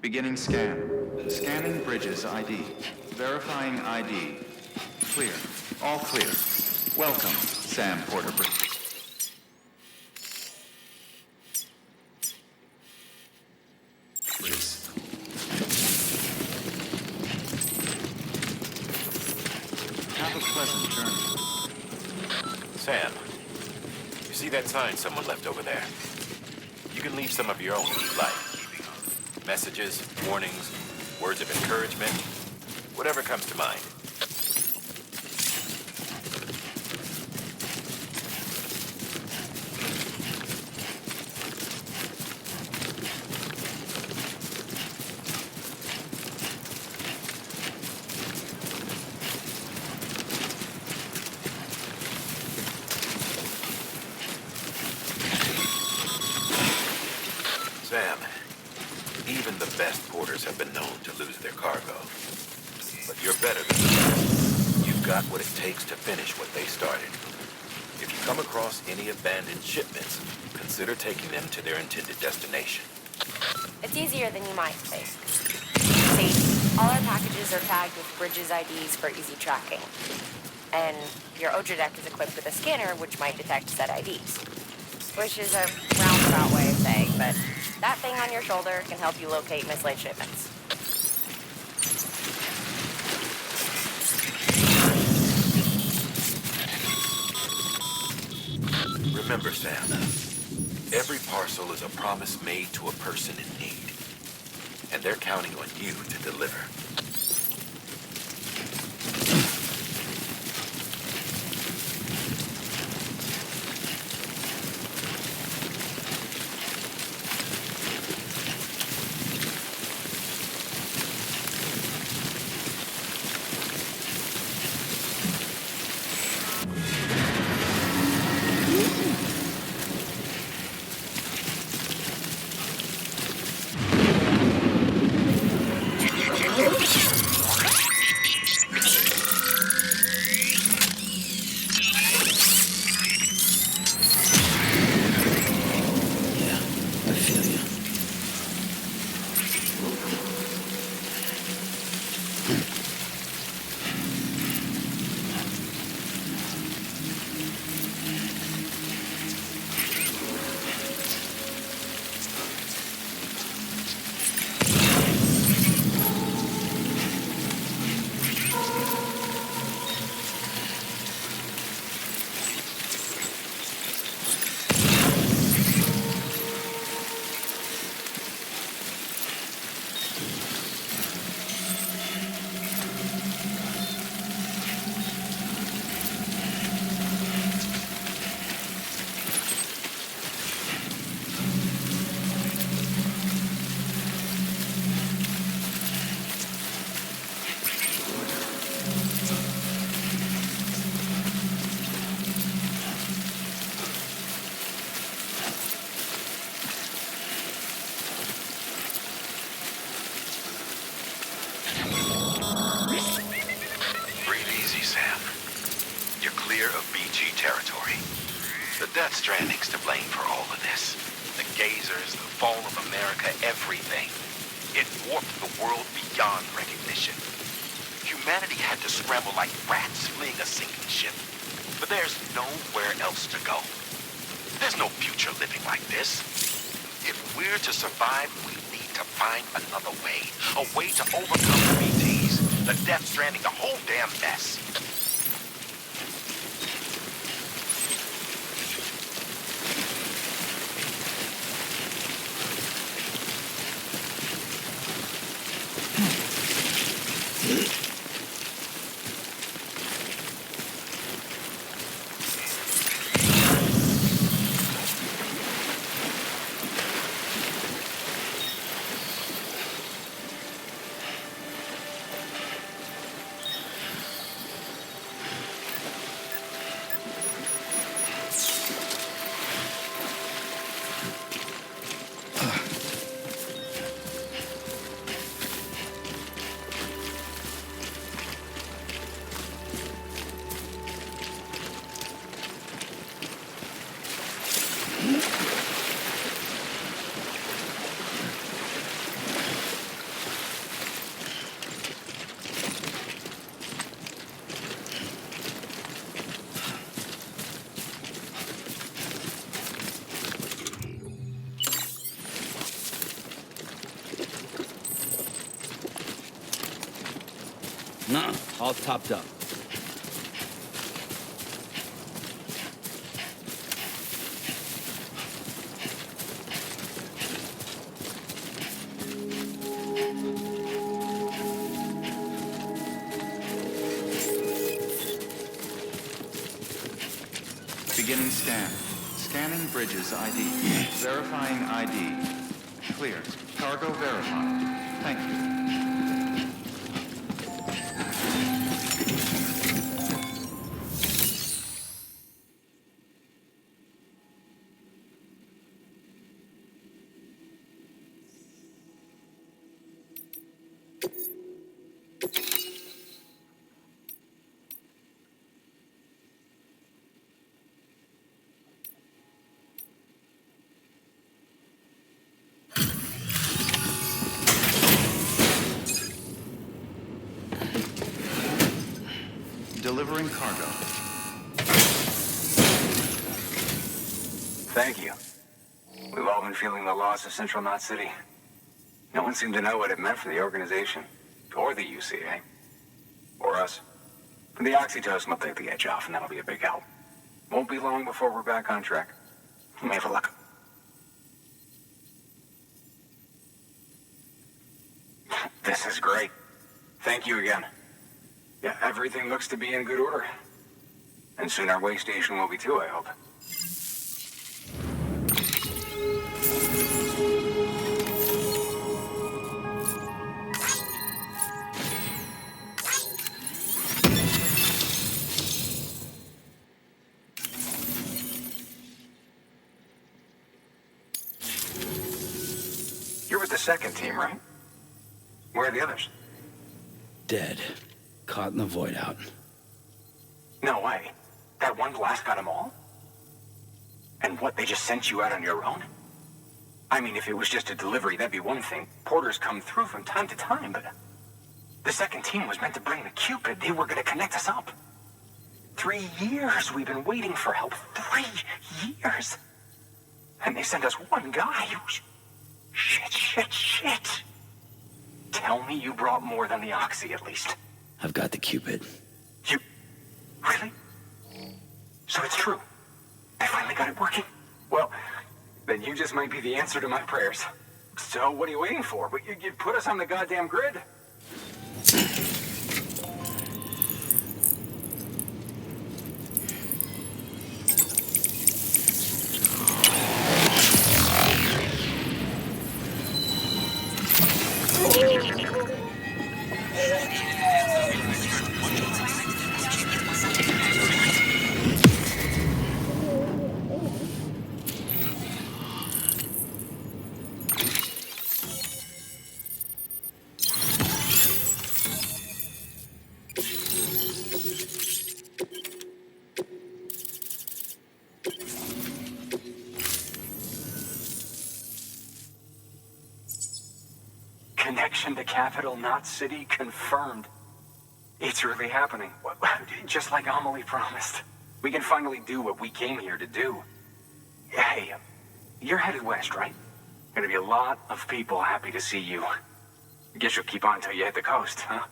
Beginning scan. Scanning bridges ID. Verifying ID. Clear. All clear. Welcome, Sam Porter Bridges. Have a pleasant journey. Sam, you see that sign someone left over there? You can leave some of your own if you like. Messages, warnings, words of encouragement, whatever comes to mind. Sam, even the best porters have been known to lose their cargo. But you're better than the best. You've got what it takes to finish what they started. If you come across any abandoned shipments, consider taking them to their intended destination. It's easier than you might think. See, all our packages are tagged with Bridges IDs for easy tracking. And your Oja deck is equipped with a scanner which might detect said IDs. Which is a roundabout way of saying, but that thing on your shoulder can help you locate mislaid shipments. Remember, Sam, every parcel is a promise made to a person in need. And they're counting on you to deliver. Territory. The Death Stranding's to blame for all of this. The gazers, the fall of America, everything. It warped the world beyond recognition. Humanity had to scramble like rats fleeing a sinking ship. But there's nowhere else to go. There's no future living like this. If we're to survive, we need to find another way. A way to overcome the BTs, the Death Stranding, the whole damn mess. Nuh-uh, all topped up. Beginning scan. Scanning bridges ID. Verifying ID. Clear. Cargo verified. Thank you. Delivering cargo. Thank you. We've all been feeling the loss of Central Knot City. No one seemed to know what it meant for the organization, or the UCA, or us. The oxytocin will take the edge off, and that'll be a big help. Won't be long before we're back on track. You may have a luck. This is great. Thank you again. Yeah, everything looks to be in good order. And soon our way station will be too, I hope. You're with the second team, right? Where are the others? Dead. Caught in the void out. No way. That one blast got them all? And what, they just sent you out on your own? I mean, if it was just a delivery, that'd be one thing. Porters come through from time to time, but... The second team was meant to bring the Cupid. They were gonna connect us up. 3 years we've been waiting for help. 3 years! And they sent us one guy. Shit. Tell me you brought more than the Oxy, at least. I've got the Cupid. You... Really? So it's true. I finally got it working. Well, then you just might be the answer to my prayers. So what are you waiting for? You put us on the goddamn grid. Connection to Capital Knot City confirmed. It's really happening. Just like Amelie promised. We can finally do what we came here to do. Hey, you're headed west, right? Gonna be a lot of people happy to see you. Guess you'll keep on till you hit the coast, huh?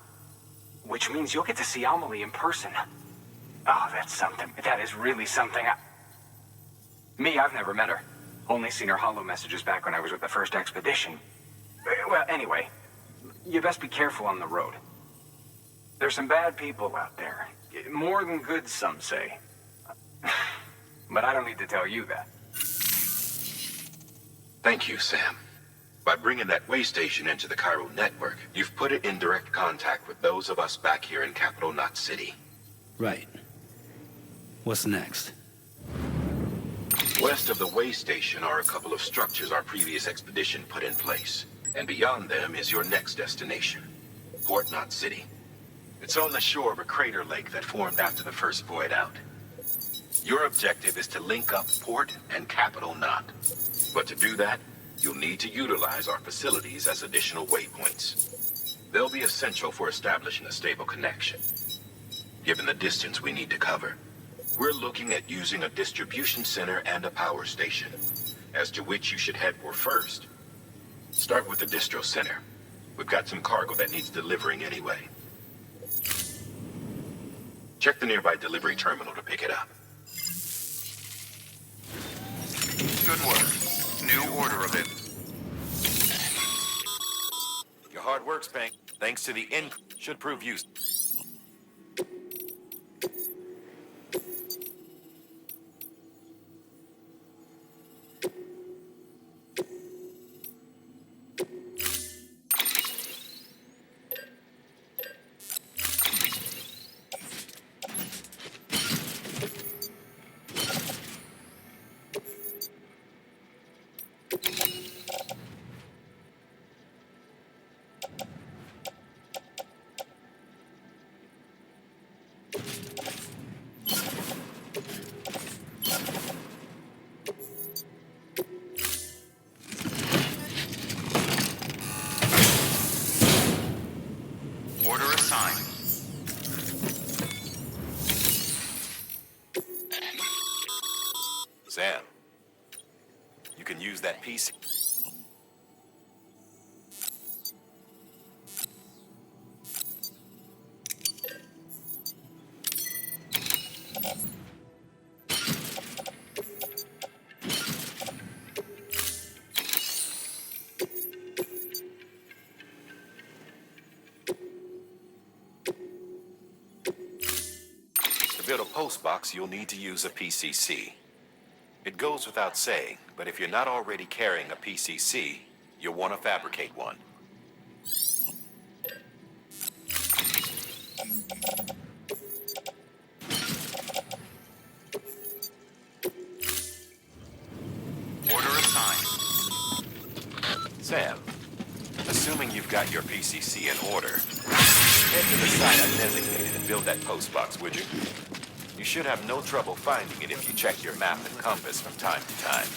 Which means you'll get to see Amelie in person. Oh, that's something. That is really something. Me, I've never met her. Only seen her holo messages back when I was with the first expedition. Well, anyway, you best be careful on the road. There's some bad people out there. More than good, some say. But I don't need to tell you that. Thank you, Sam. By bringing that way station into the Cairo network, you've put it in direct contact with those of us back here in Capital Knot City. Right. What's next? West of the way station are a couple of structures our previous expedition put in place. And beyond them is your next destination, Port Knot City. It's on the shore of a crater lake that formed after the first void out. Your objective is to link up Port and Capital Knot. But to do that, you'll need to utilize our facilities as additional waypoints. They'll be essential for establishing a stable connection. Given the distance we need to cover, we're looking at using a distribution center and a power station, as to which you should head for first. Start with the distro center. We've got some cargo that needs delivering anyway. Check the nearby delivery terminal to pick it up. Good work. New order of it. Your hard work, Spank. Thanks to the should prove useful. Order assigned. Sam, you can use that PC. To build a post box, you'll need to use a PCC. It goes without saying, but if you're not already carrying a PCC, you'll want to fabricate one. Order assigned. Sam, assuming you've got your PCC in order, head to the site I designated and build that post box, would you? You should have no trouble finding it if you check your map and compass from time to time.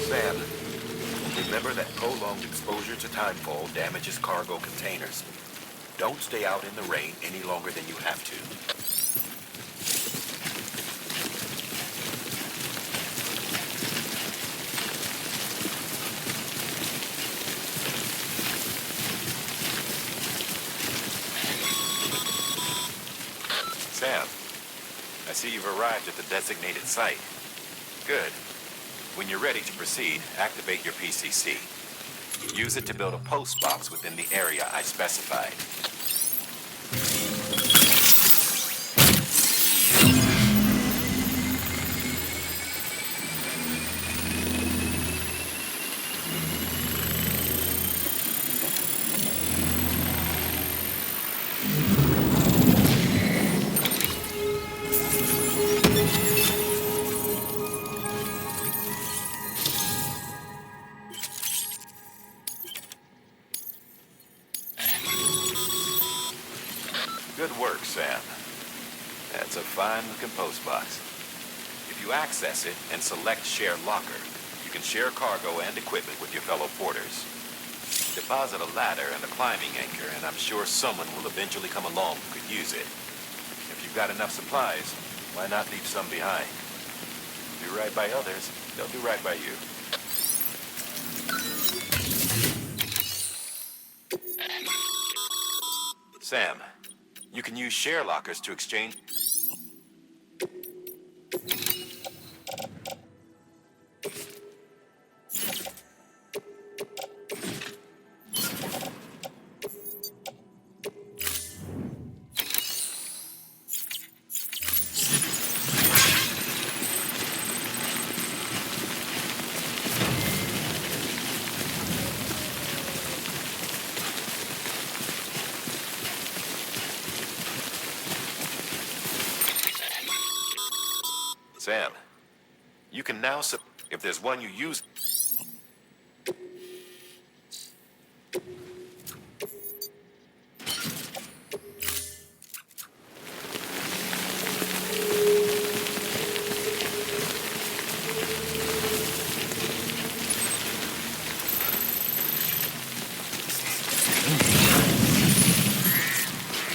Sam, remember that prolonged exposure to timefall damages cargo containers. Don't stay out in the rain any longer than you have to. Sam, I see you've arrived at the designated site. Good. When you're ready to proceed, activate your PCC. Use it to build a post box within the area I specified. Good work, Sam. That's a fine-looking post box. If you access it and select Share Locker, you can share cargo and equipment with your fellow porters. Deposit a ladder and a climbing anchor, and I'm sure someone will eventually come along who could use it. If you've got enough supplies, why not leave some behind? Do right by others, they'll do right by you. Sam, you can use share lockers to exchange. Sam, you can now If there's one you use...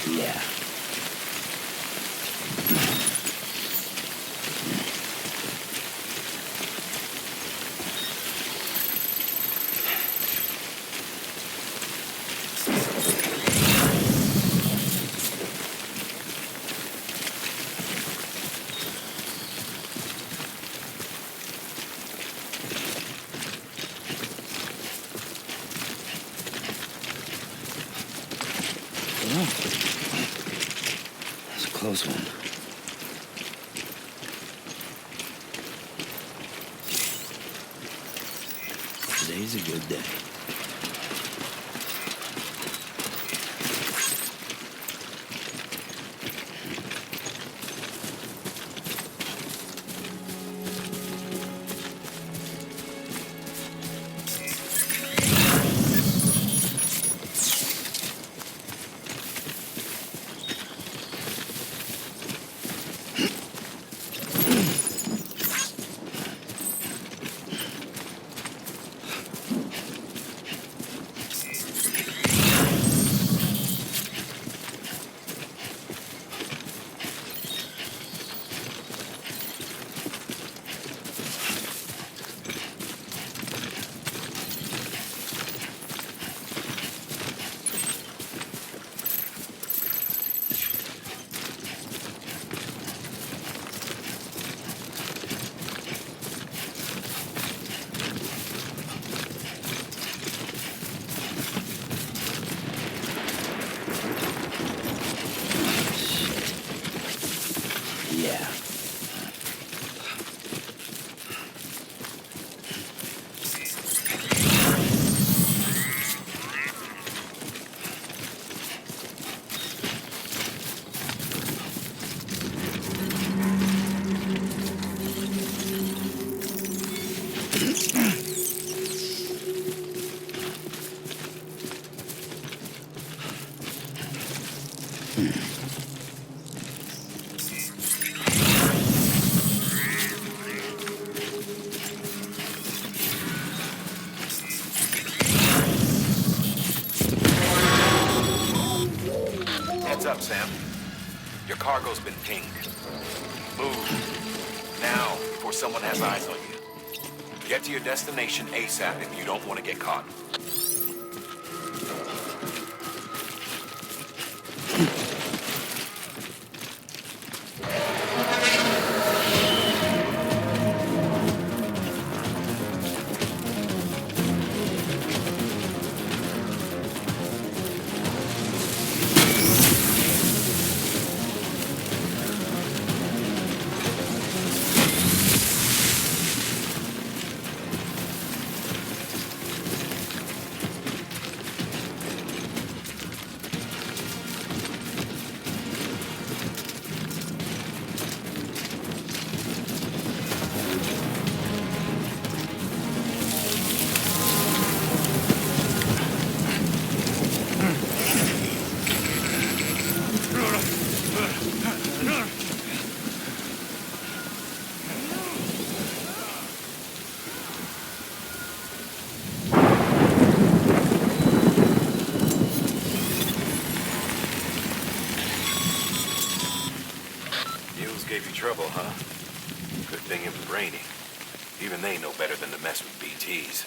Yeah. That's a close one. Today's a good day. Yeah. Heads up, Sam. Your cargo's been pinged. Move. Now, before someone has eyes on you. Get to your destination ASAP if you don't want to get caught. Gave you trouble, huh? Good thing it was raining. Even they know better than to mess with BTs.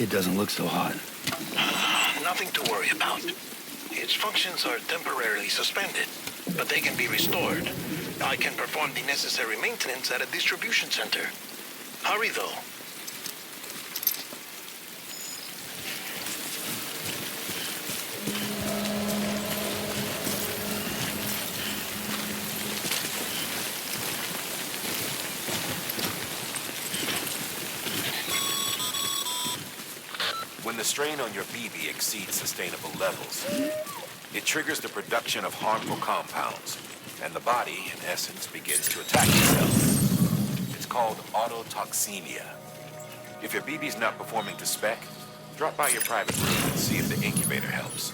Kid doesn't look so hot. Nothing to worry about. Its functions are temporarily suspended, but they can be restored. I can perform the necessary maintenance at a distribution center. Hurry, though. When the strain on your BB exceeds sustainable levels, it triggers the production of harmful compounds, and the body, in essence, begins to attack itself. It's called autotoxemia. If your BB's not performing to spec, drop by your private room and see if the incubator helps.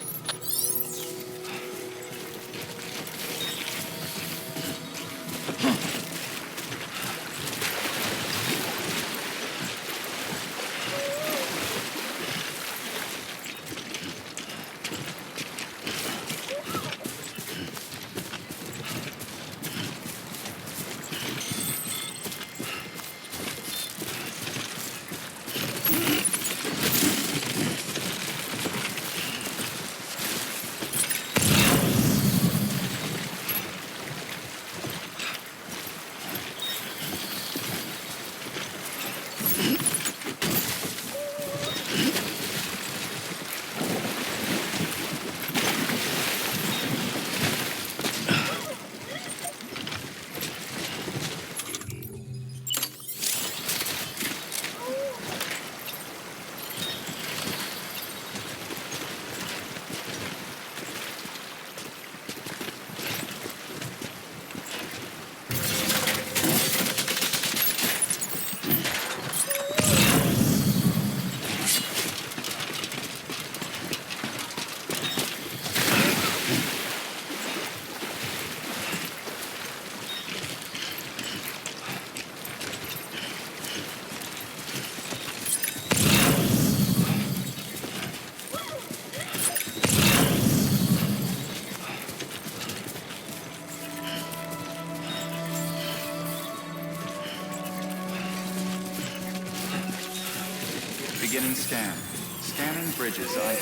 Beginning scan. Scanning bridges ID.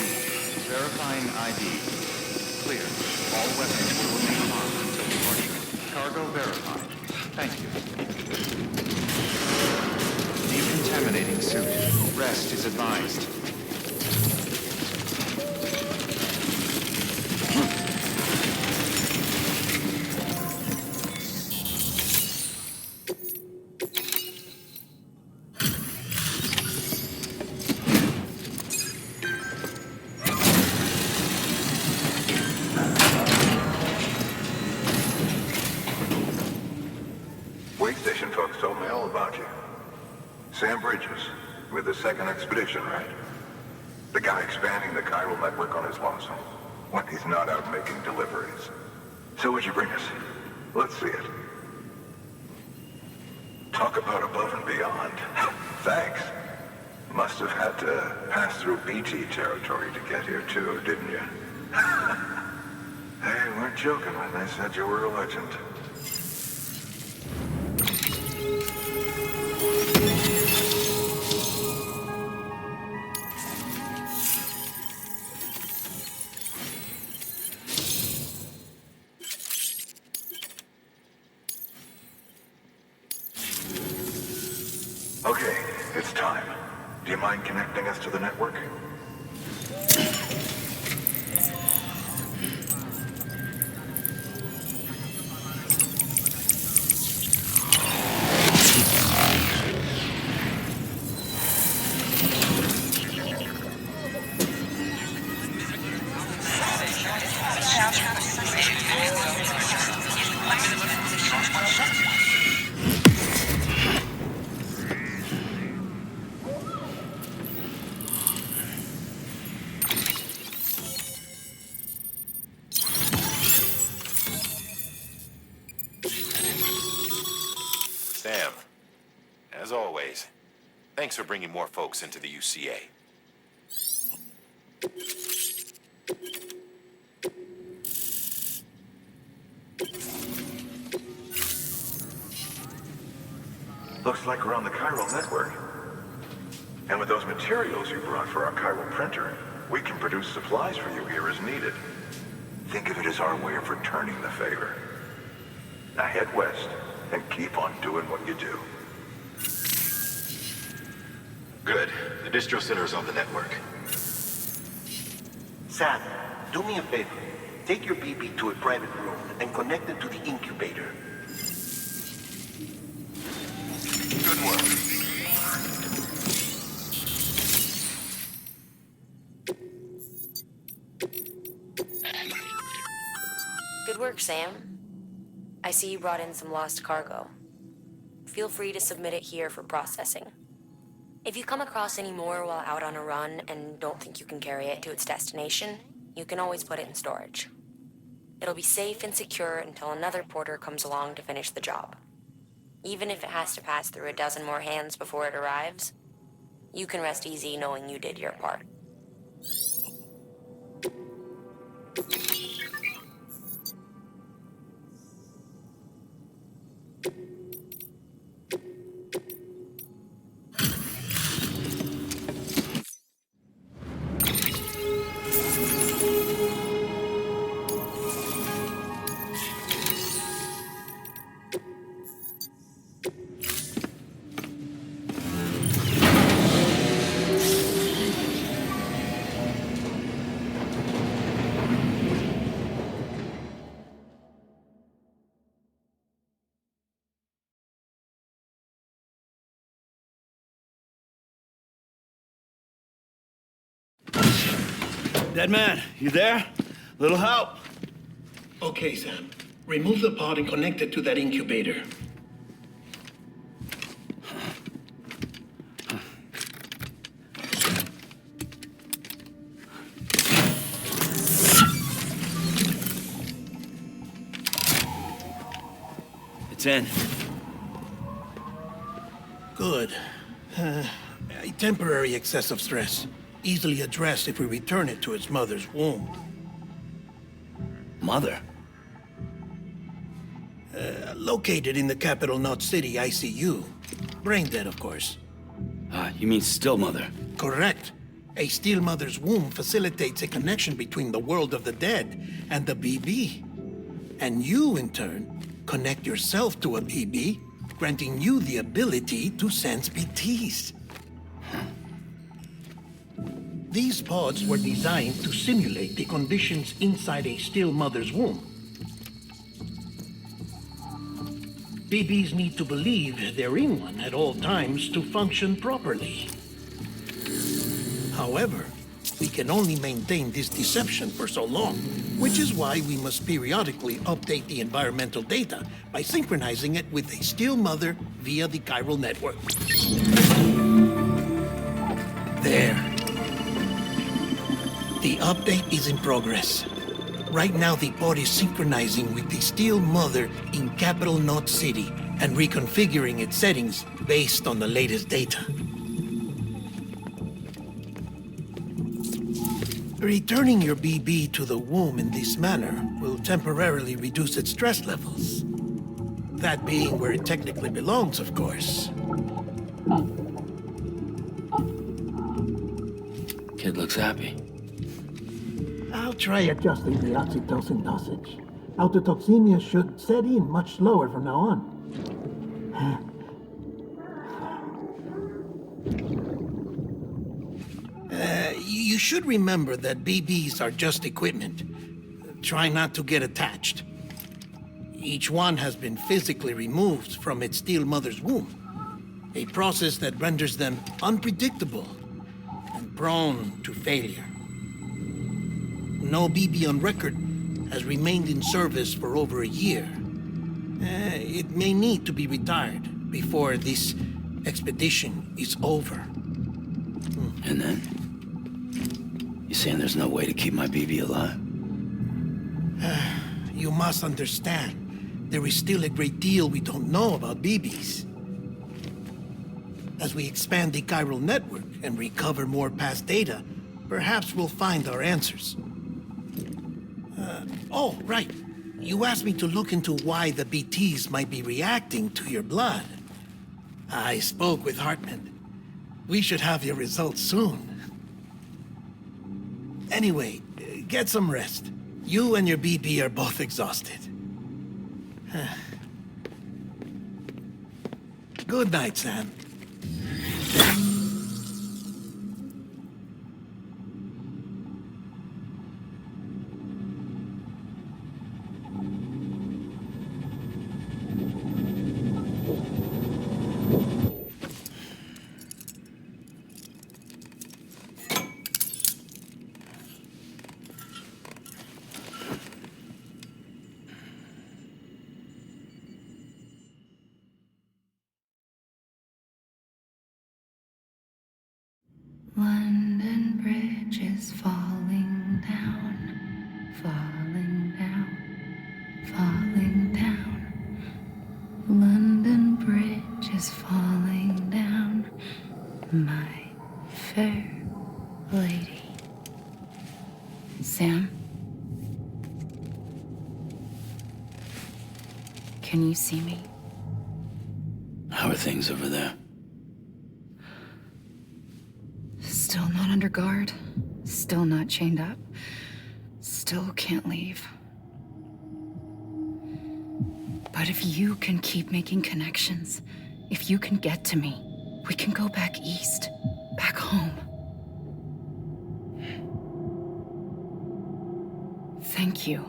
Verifying ID. Clear. All weapons will remain armed until departure. Cargo verified. Thank you. Decontaminating suit. Rest is advised. Station folks told me all about you. Sam Bridges, with the second expedition, right? The guy expanding the chiral network on his lonesome. When he's not out making deliveries. So what'd you bring us? Let's see it. Talk about above and beyond. Thanks. Must have had to pass through BT territory to get here too, didn't you? They weren't joking when they said you were a legend. Okay, it's time. Do you mind connecting us to the network? Sam, as always, thanks for bringing more folks into the UCA. Looks like we're on the chiral network. And with those materials you brought for our chiral printer, we can produce supplies for you here as needed. Think of it as our way of returning the favor. Now head west and keep on doing what you do. Good. The distro center is on the network. Sam, do me a favor. Take your BB to a private room and connect it to the incubator. Good work. Good work, Sam. I see you brought in some lost cargo. Feel free to submit it here for processing. If you come across any more while out on a run and don't think you can carry it to its destination, you can always put it in storage. It'll be safe and secure until another porter comes along to finish the job. Even if it has to pass through a dozen more hands before it arrives, you can rest easy knowing you did your part. Dead man, you there? Little help? Okay, Sam. Remove the pod and connect it to that incubator. It's in. Good. A temporary excess of stress. Easily addressed if we return it to its mother's womb. Mother? Located in the capital Knot City ICU. Brain dead, of course. You mean still mother? Correct. A still mother's womb facilitates a connection between the world of the dead and the BB. And you, in turn, connect yourself to a BB, granting you the ability to sense BTs. These pods were designed to simulate the conditions inside a still mother's womb. BBs need to believe they're in one at all times to function properly. However, we can only maintain this deception for so long, which is why we must periodically update the environmental data by synchronizing it with a still mother via the chiral network. There. The update is in progress. Right now, the pod is synchronizing with the still mother in capital Knot City and reconfiguring its settings based on the latest data. Returning your BB to the womb in this manner will temporarily reduce its stress levels. That being where it technically belongs, of course. Kid looks happy. I'll try adjusting the oxytocin dosage. Autotoxemia should set in much slower from now on. You should remember that BBs are just equipment. Try not to get attached. Each one has been physically removed from its still mother's womb, a process that renders them unpredictable and prone to failure. No BB on record has remained in service for over a year. It may need to be retired before this expedition is over. And then? You saying there's no way to keep my BB alive? You must understand, there is still a great deal we don't know about BBs. As we expand the chiral network and recover more past data, perhaps we'll find our answers. Oh, right. You asked me to look into why the BTs might be reacting to your blood. I spoke with Hartman. We should have your results soon. Anyway, get some rest. You and your BP are both exhausted. Good night, Sam. London Bridge is falling down, falling down, falling down. London Bridge is falling down, my fair lady. Sam? Can you see me? How are things over there? Still not under guard, still not chained up, still can't leave. But if you can keep making connections, if you can get to me, we can go back east, back home. Thank you.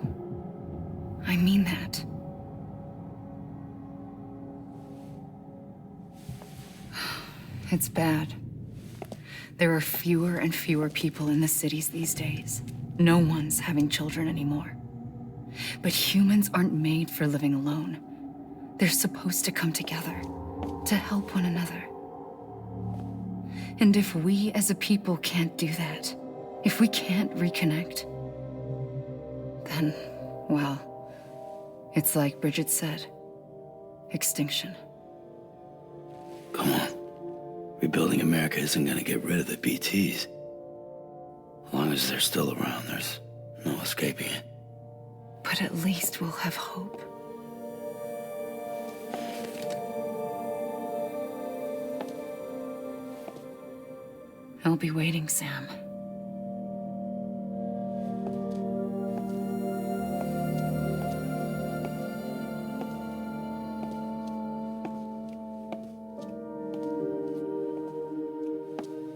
I mean that. It's bad. There are fewer and fewer people in the cities these days. No one's having children anymore. But humans aren't made for living alone. They're supposed to come together, to help one another. And if we as a people can't do that, if we can't reconnect, then, well, it's like Bridget said, extinction. Come on. Rebuilding America isn't gonna get rid of the BTs. As long as they're still around, there's no escaping it. But at least we'll have hope. I'll be waiting, Sam.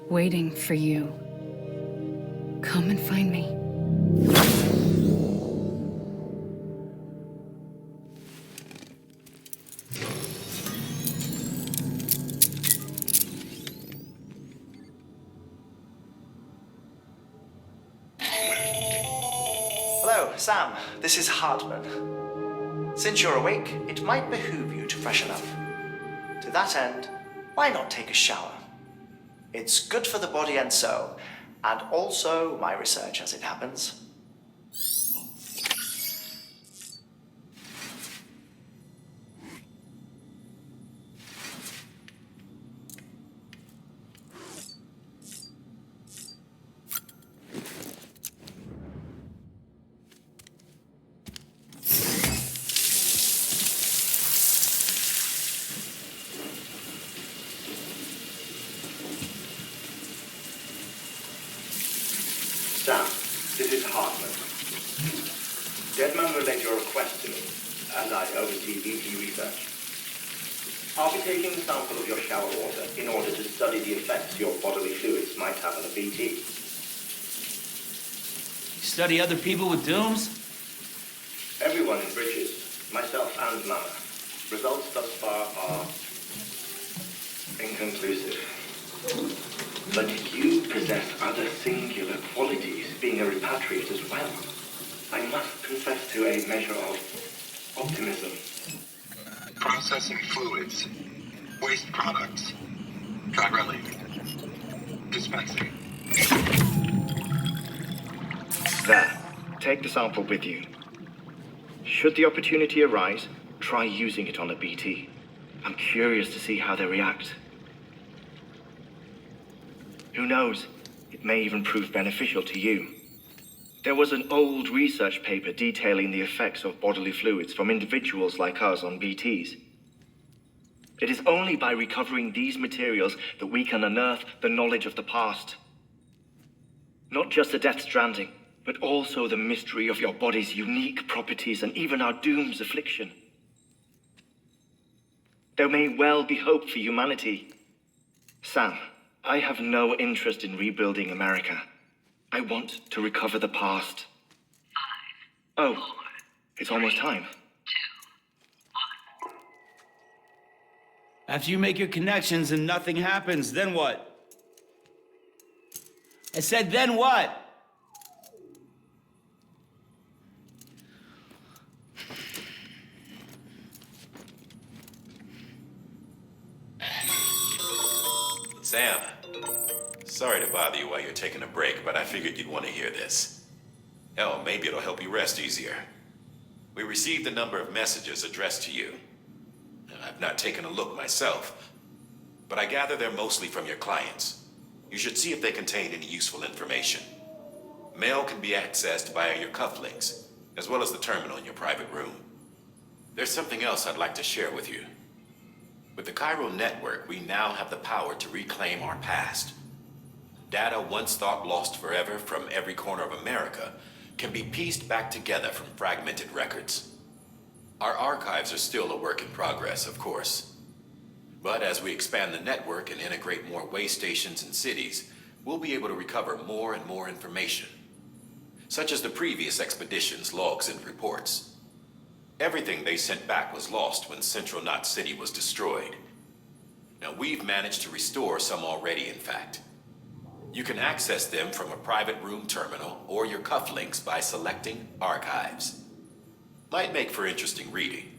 Waiting for you. Come and find me. Hello, Sam. This is Hartman. Since you're awake, it might behoove you to freshen up. To that end, why not take a shower? It's good for the body and soul, and also my research as it happens. Sam, this is Hartman. Deadman relayed your request to me, and I oversee BP research. I'll be taking a sample of your shower water in order to study the effects your bodily fluids might have on a BT. You study other people with dooms? Everyone in Bridges, myself and Mama. Results thus far are inconclusive. But you possess other singular qualities, being a repatriate as well. I must confess to a measure of optimism. Processing fluids. Waste products. Try relief. Dispensing. There. Take the sample with you. Should the opportunity arise, try using it on a BT. I'm curious to see how they react. Who knows? It may even prove beneficial to you. There was an old research paper detailing the effects of bodily fluids from individuals like us on BTs. It is only by recovering these materials that we can unearth the knowledge of the past. Not just the Death Stranding, but also the mystery of your body's unique properties and even our doom's affliction. There may well be hope for humanity. Sam, I have no interest in rebuilding America. I want to recover the past. 5, oh, 4, it's almost time. 2, 1. After you make your connections and nothing happens, then what? I said, then what? Sam, sorry to bother you while you're taking a break, but I figured you'd want to hear this. Hell, maybe it'll help you rest easier. We received a number of messages addressed to you. I've not taken a look myself, but I gather they're mostly from your clients. You should see if they contain any useful information. Mail can be accessed via your cufflinks, as well as the terminal in your private room. There's something else I'd like to share with you. With the Cairo network, we now have the power to reclaim our past. Data once thought lost forever from every corner of America can be pieced back together from fragmented records. Our archives are still a work in progress, of course. But as we expand the network and integrate more way stations and cities, we'll be able to recover more and more information, such as the previous expedition's logs and reports. Everything they sent back was lost when Central Knot City was destroyed. Now, we've managed to restore some already, in fact. You can access them from a private room terminal or your cufflinks by selecting Archives. Might make for interesting reading.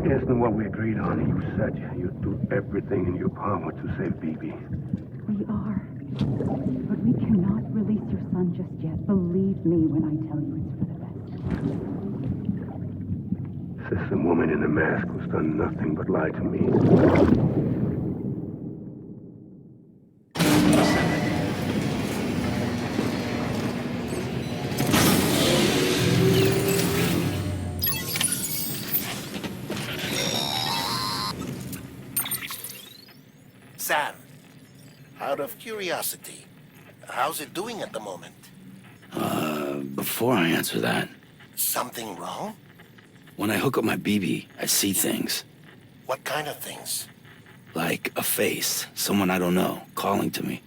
Isn't what we agreed on. You said you'd do everything in your power to save BB. We are. But we cannot release your son just yet. Believe me when I tell you it's for the best. Says the woman in the mask who's done nothing but lie to me. Sam, out of curiosity, how's it doing at the moment? Before I answer that, Something wrong? when I hook up my BB, I see things. What kind of things? Like a face, someone I don't know, calling to me.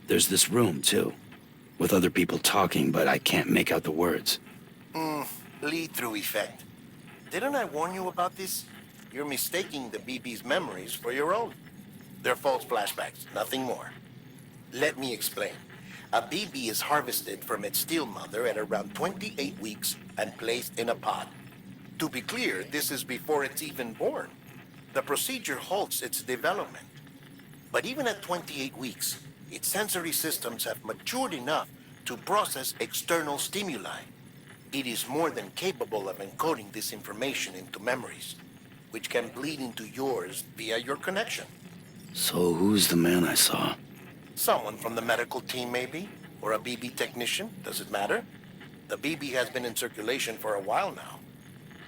There's this room, too, with other people talking, but I can't make out the words. Lead-through effect. Didn't I warn you about this? You're mistaking the BB's memories for your own. They're false flashbacks, nothing more. Let me explain. A BB is harvested from its steel mother at around 28 weeks and placed in a pod. To be clear, this is before it's even born. The procedure halts its development. But even at 28 weeks, its sensory systems have matured enough to process external stimuli. It is more than capable of encoding this information into memories, which can bleed into yours via your connection. So who's the man I saw? Someone from the medical team, maybe? Or a BB technician? Does it matter? The BB has been in circulation for a while now.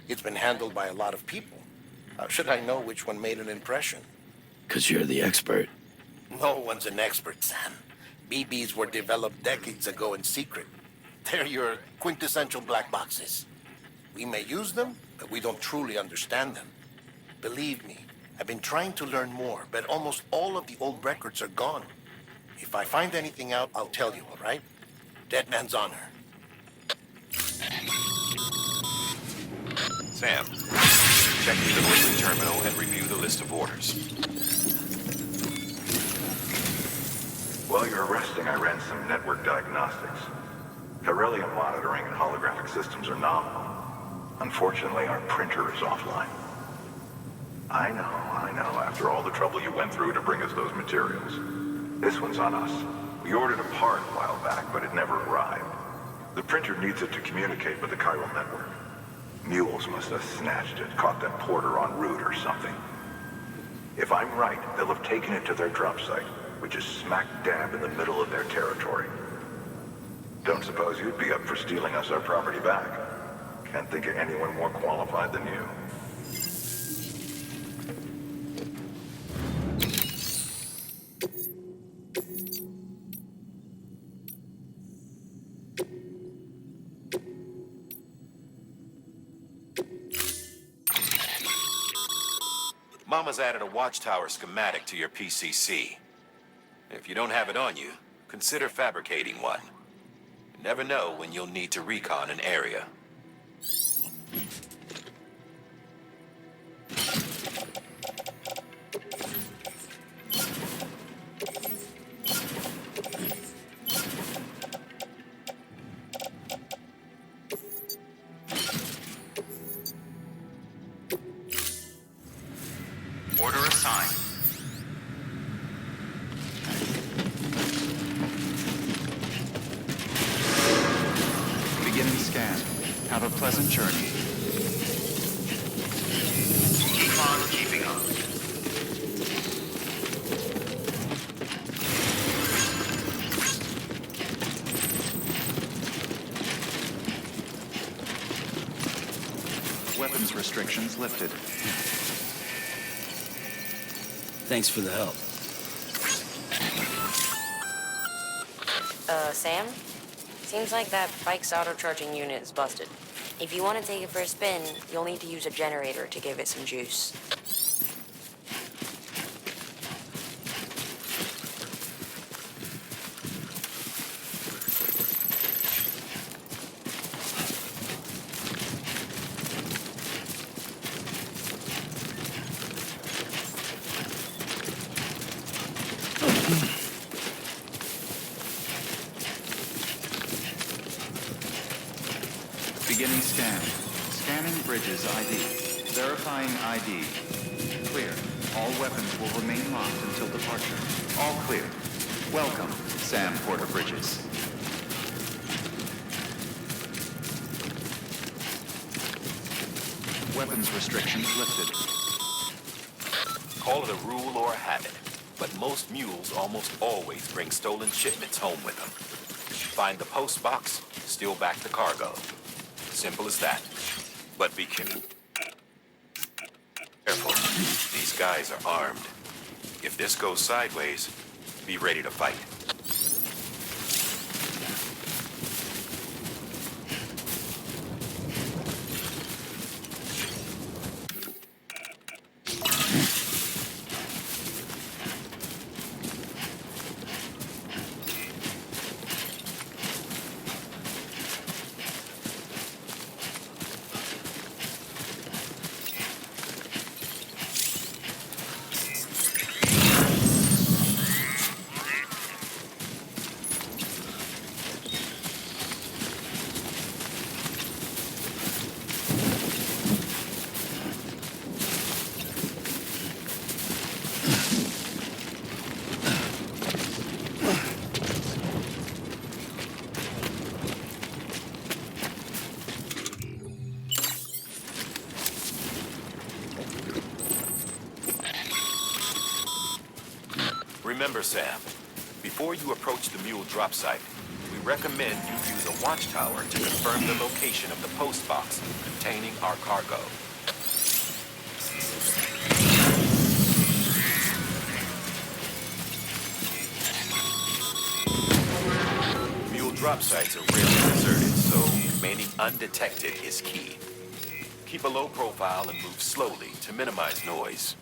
It's been handled by a lot of people. How should I know which one made an impression? 'Cause you're the expert. No one's an expert, Sam. BBs were developed decades ago in secret. They're your quintessential black boxes. We may use them, but we don't truly understand them. Believe me, I've been trying to learn more, but almost all of the old records are gone. If I find anything out, I'll tell you, all right? Dead man's honor. Sam, check the delivery terminal and review the list of orders. While you're resting, I ran some network diagnostics. Beryllium monitoring and holographic systems are nominal. Unfortunately, our printer is offline. I know. After all the trouble you went through to bring us those materials. This one's on us. We ordered a part a while back, but it never arrived. The printer needs it to communicate with the chiral network. Mules must have snatched it, caught that porter en route or something. If I'm right, they'll have taken it to their drop site, which is smack dab in the middle of their territory. Don't suppose you'd be up for stealing us our property back? Can't think of anyone more qualified than you. Mama's added a watchtower schematic to your PCC. If you don't have it on you, consider fabricating one. You never know when you'll need to recon an area. Order assigned. Beginning scan. Have a pleasant journey. Keep on keeping on. Weapons restrictions lifted. Thanks for the help. Sam? Seems like that bike's auto-charging unit is busted. If you want to take it for a spin, you'll need to use a generator to give it some juice. Beginning scan. Scanning bridges ID. Verifying ID. Clear. All weapons will remain locked until departure. All clear. Welcome, Sam Porter Bridges. Weapons restrictions lifted. Call it a rule or a habit, but most mules almost always bring stolen shipments home with them. Find the post box, steal back the cargo. Simple as that. But be careful. These guys are armed. If this goes sideways, be ready to fight. Remember, Sam, before you approach the mule drop site, we recommend you use a watchtower to confirm the location of the post box containing our cargo. Mule drop sites are rarely deserted, so remaining undetected is key. Keep a low profile and move slowly to minimize noise.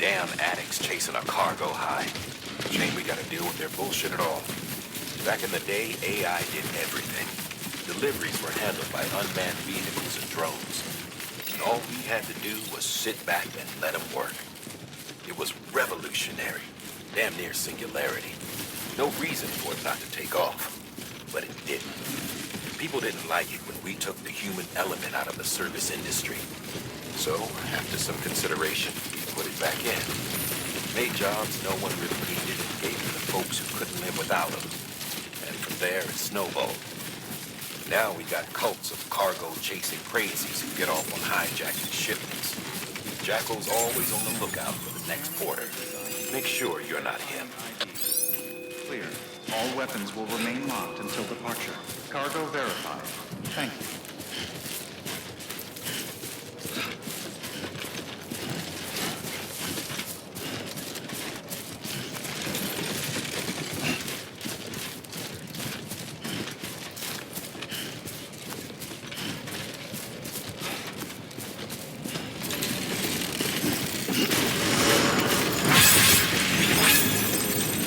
Damn addicts chasing a cargo high. Shame we gotta deal with their bullshit at all. Back in the day, AI did everything. Deliveries were handled by unmanned vehicles and drones. And all we had to do was sit back and let them work. It was revolutionary. Damn near singularity. No reason for it not to take off. But it didn't. People didn't like it when we took the human element out of the service industry. So, after some consideration, we put it back in. Made jobs no one really needed and gave them to folks who couldn't live without them. And from there, it snowballed. Now we got cults of cargo-chasing crazies who get off on hijacking shipments. Jackal's always on the lookout for the next porter. Make sure you're not him. Clear. All weapons will remain locked until departure. Cargo verified. Thank you.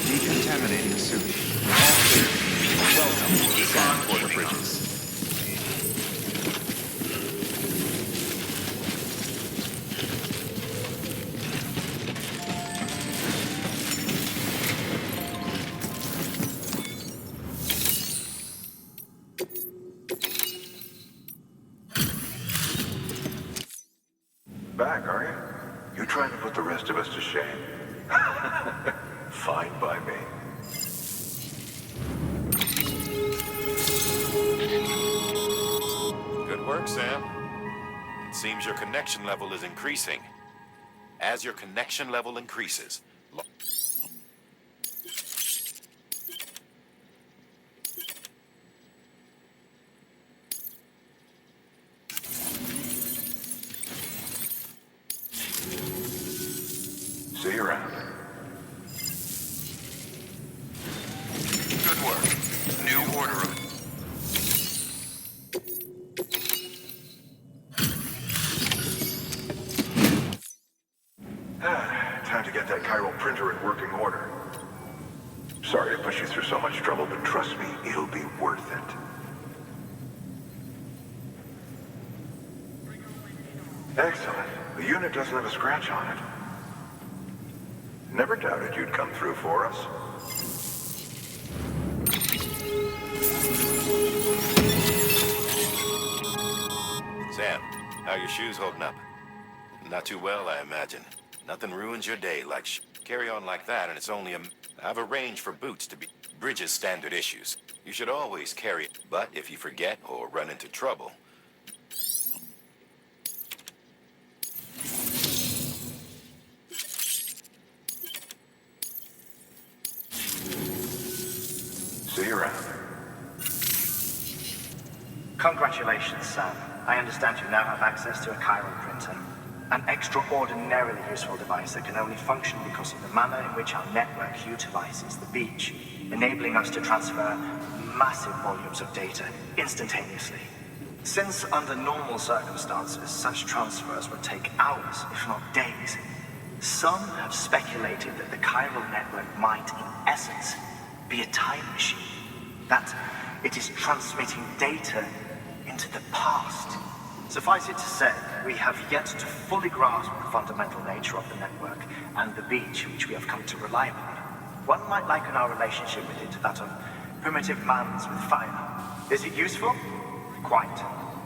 Decontaminating suit. All clear. Welcome to Sand Border Bridges. Back, are you? You trying to put the rest of us to shame? Fine by me. Good work, Sam. It seems your connection level is increasing. As your connection level increases, See you around. good work. New order of... Time to get that chiral printer in working order. Sorry to push you through so much trouble, but trust me, it'll be worth it. Excellent. The unit doesn't have a scratch on it. Never doubted you'd come through for us. Sam, how are your shoes holding up? Not too well, I imagine. Nothing ruins your day like carry on like that, and it's only I've arranged for boots to be Bridges standard issues. You should always carry it, but if you forget or run into trouble... See you around. Congratulations, Sam. I understand you now have access to a chiral printer. An extraordinarily useful device that can only function because of the manner in which our network utilizes the beach, enabling us to transfer massive volumes of data instantaneously. Since under normal circumstances, such transfers would take hours, if not days, some have speculated that the chiral network might, in essence, be a time machine. That it is transmitting data into the past. Suffice it to say, we have yet to fully grasp the fundamental nature of the network and the beach which we have come to rely upon. One might liken our relationship with it to that of primitive man's with fire. Is it useful? Quite.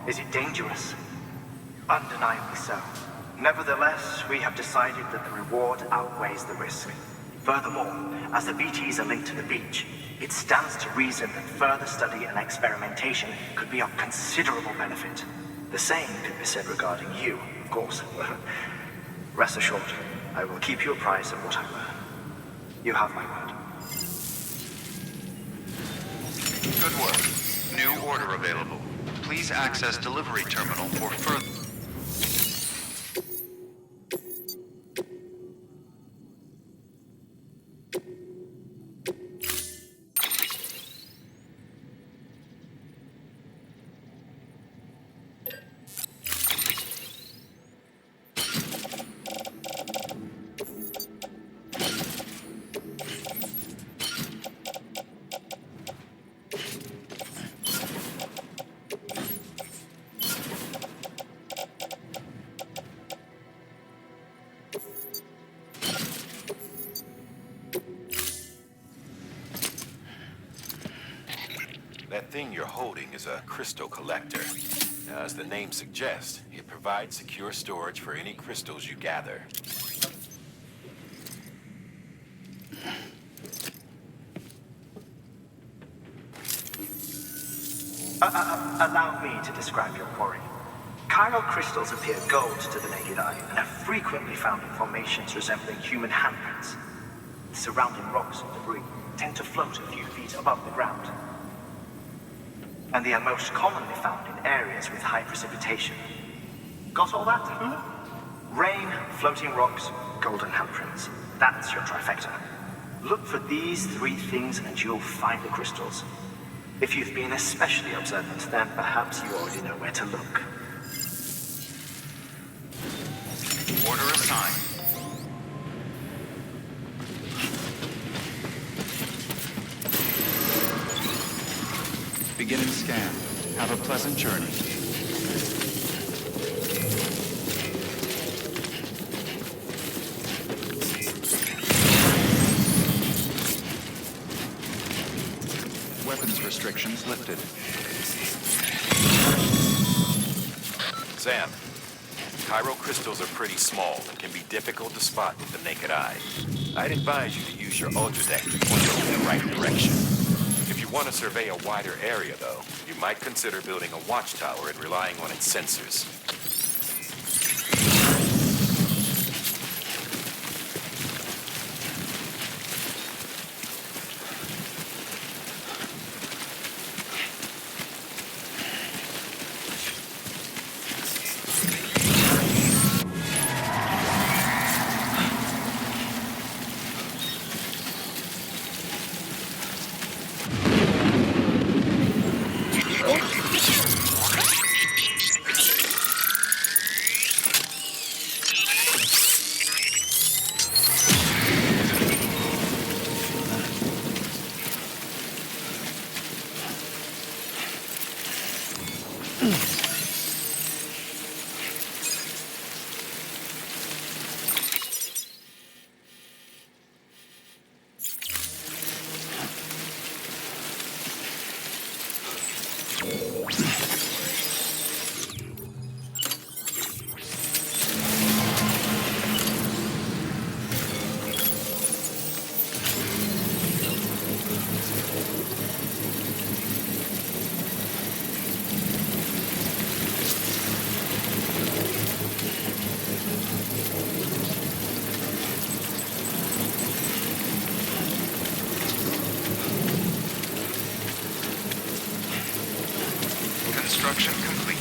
Is it dangerous? Undeniably so. Nevertheless, we have decided that the reward outweighs the risk. Furthermore, as the BTs are linked to the beach, it stands to reason that further study and experimentation could be of considerable benefit. The same could be said regarding you, of course. Rest assured, I will keep you apprised of what I learn. You have my word. Good work. New order available. Please access delivery terminal for further... That thing you're holding is a crystal collector. Now, as the name suggests, it provides secure storage for any crystals you gather. Allow me to describe your quarry. Chiral crystals appear gold to the naked eye and are frequently found in formations resembling human handprints. The surrounding rocks and debris tend to float a few feet above the ground. And they are most commonly found in areas with high precipitation. Got all that? Rain, floating rocks, golden handprints. That's your trifecta. Look for these three things and you'll find the crystals. If you've been especially observant, then perhaps you already know where to look. Order assigned. Beginning scan. Have a pleasant journey. Weapons restrictions lifted. Sam, chiral crystals are pretty small and can be difficult to spot with the naked eye. I'd advise you to use your ultra deck to point them in the right direction. If you want to survey a wider area, though, you might consider building a watchtower and relying on its sensors. Construction complete.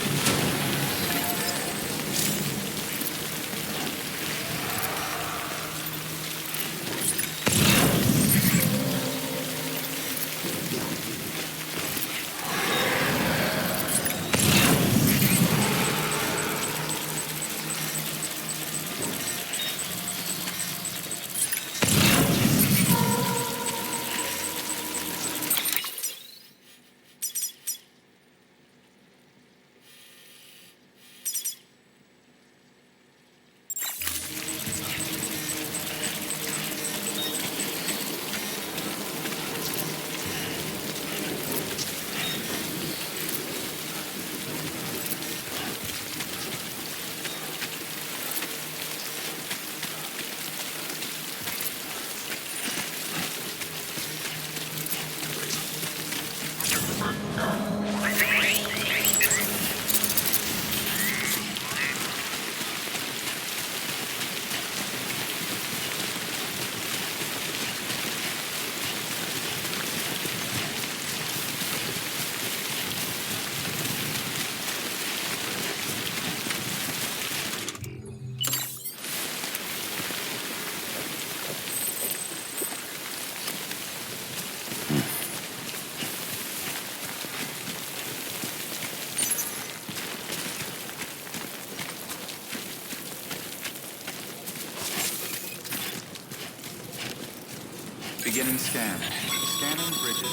Beginning scan. Scanning bridges.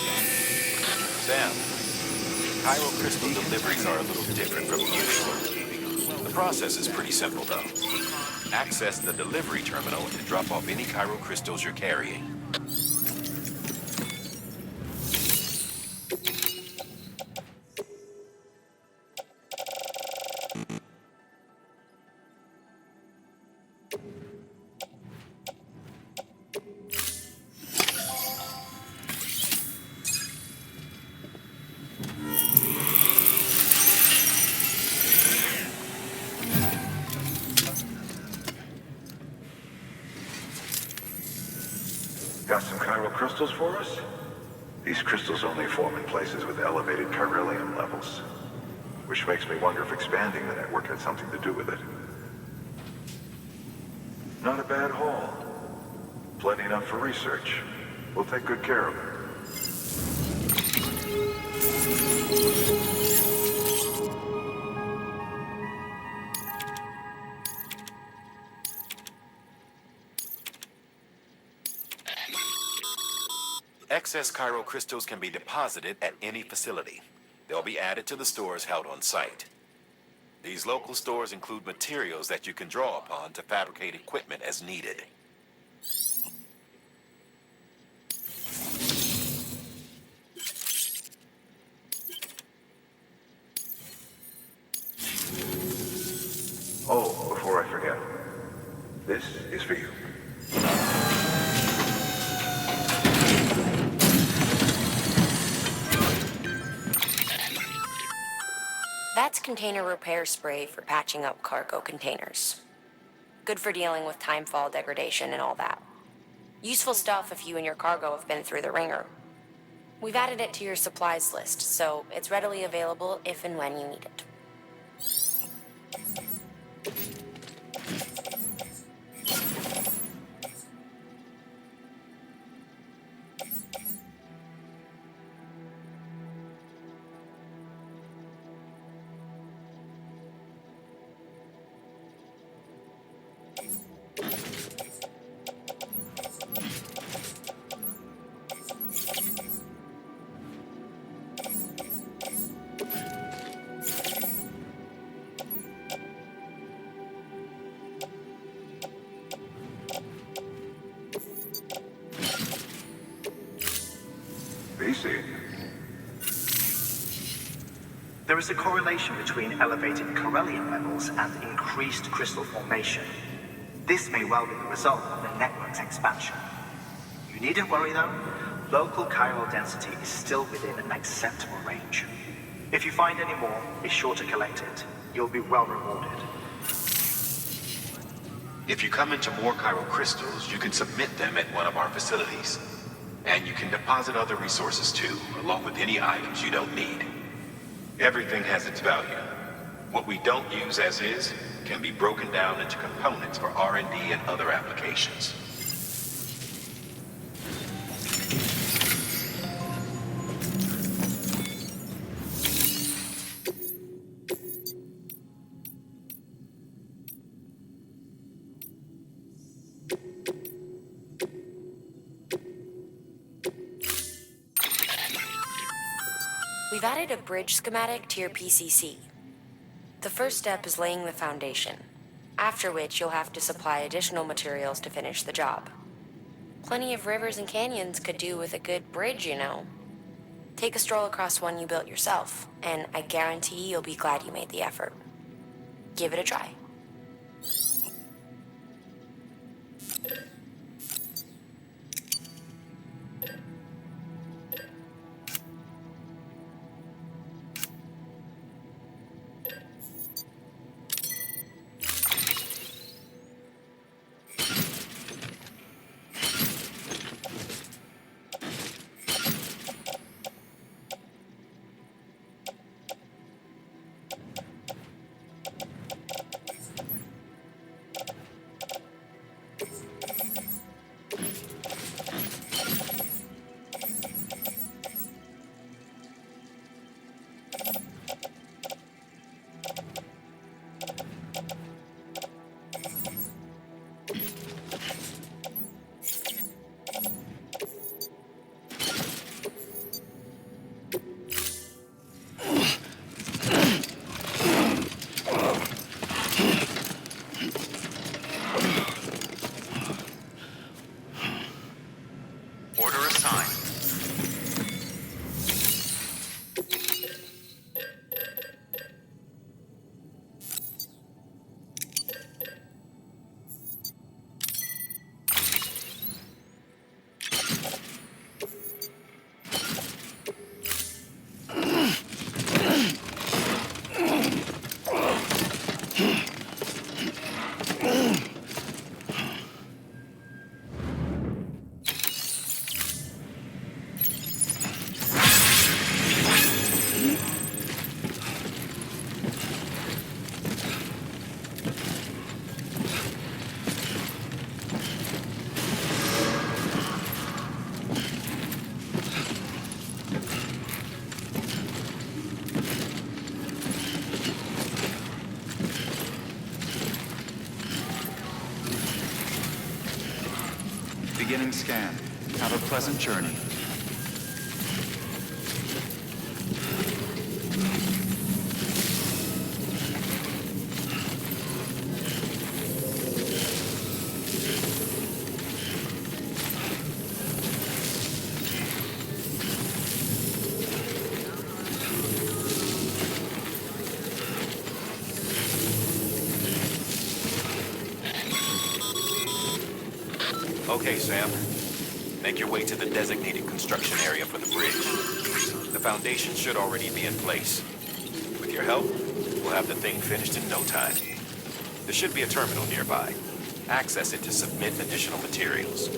Sam, chiral crystal deliveries are a little different from usual. The process is pretty simple, though. Access the delivery terminal to drop off any chiral crystals you're carrying. Got some chiral crystals for us? These crystals only form in places with elevated chiralium levels. Which makes me wonder if expanding the network had something to do with it. Not a bad haul. Plenty enough for research. We'll take good care of it. Excess chiral crystals can be deposited at any facility. They'll be added to the stores held on site. These local stores include materials that you can draw upon to fabricate equipment as needed. Oh, before I forget. This is for you. That's container repair spray for patching up cargo containers. Good for dealing with timefall degradation and all that. Useful stuff if you and your cargo have been through the ringer. We've added it to your supplies list, so it's readily available if and when you need it. BC. There is a correlation between elevated chiralium levels and increased crystal formation. This may well be the result of the network's expansion. You needn't worry though. Local chiral density is still within an acceptable range. If you find any more, be sure to collect it. You'll be well rewarded. If you come into more chiral crystals, you can submit them at one of our facilities. And you can deposit other resources too, along with any items you don't need. Everything has its value. What we don't use as is can be broken down into components for R&D and other applications. We've added a bridge schematic to your PCC. The first step is laying the foundation, after which you'll have to supply additional materials to finish the job. Plenty of rivers and canyons could do with a good bridge, you know. Take a stroll across one you built yourself, and I guarantee you'll be glad you made the effort. Give it a try. Beginning scan. Have a pleasant journey. Okay, Sam. Make your way to the designated construction area for the bridge. The foundation should already be in place. With your help, we'll have the thing finished in no time. There should be a terminal nearby. Access it to submit additional materials.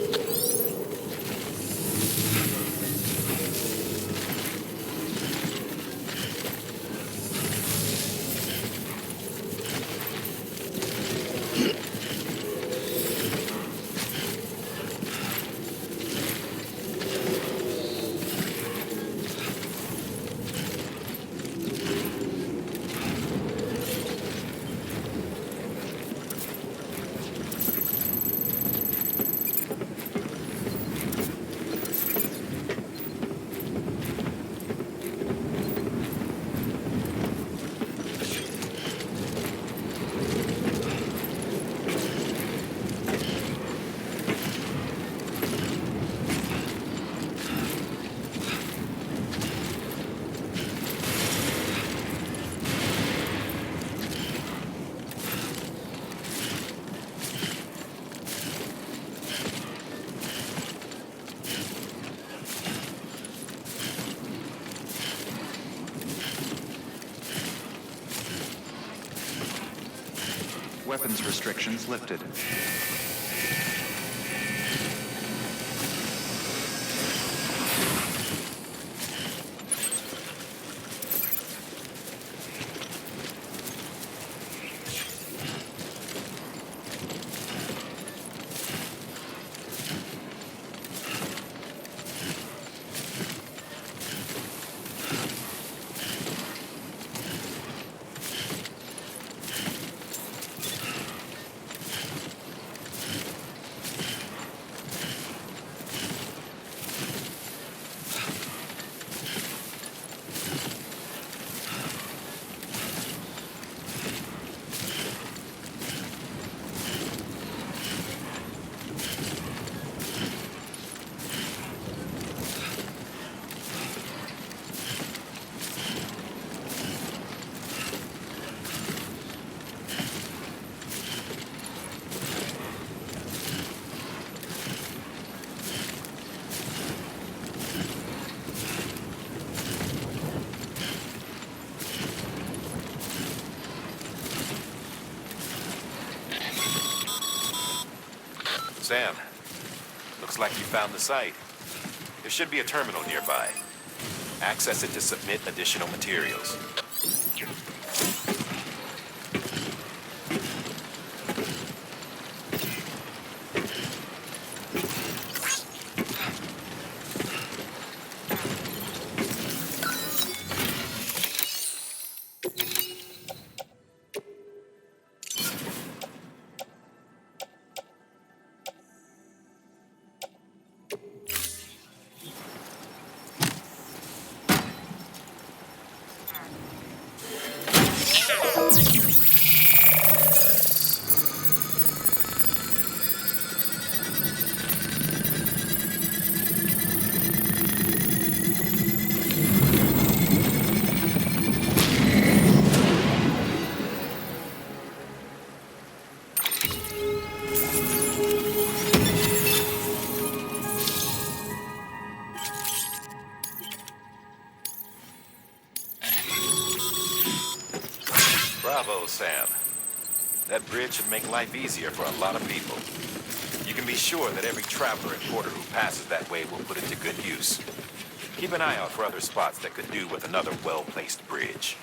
Weapons restrictions lifted. Sam, looks like you found the site. There should be a terminal nearby. Access it to submit additional materials. Bravo, Sam. That bridge should make life easier for a lot of people. You can be sure that every traveler and porter who passes that way will put it to good use. Keep an eye out for other spots that could do with another well-placed bridge.